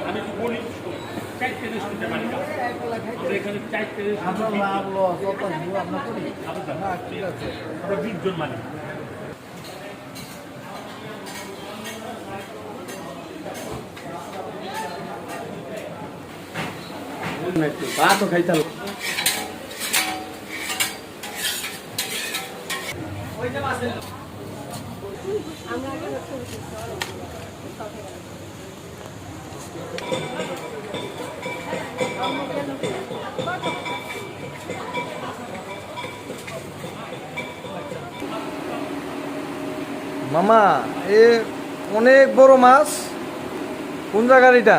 আমি বলি চারটে রেস্টুরেন্টের মালিক আমরা এখানে চারটে ঠিক আছে আমরা 20 জন মালিক। ভাতও খাইতে মামা এ অনেক বড় মাছ। কোন জায়গার এটা?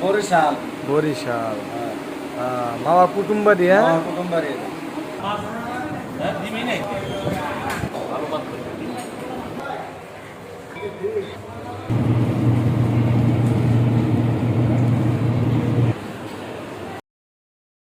বরিশাল। বরিশাল। মামার কুটুম্বাড়ি। হ্যাঁ কুটুম্বাড়ি। ভালো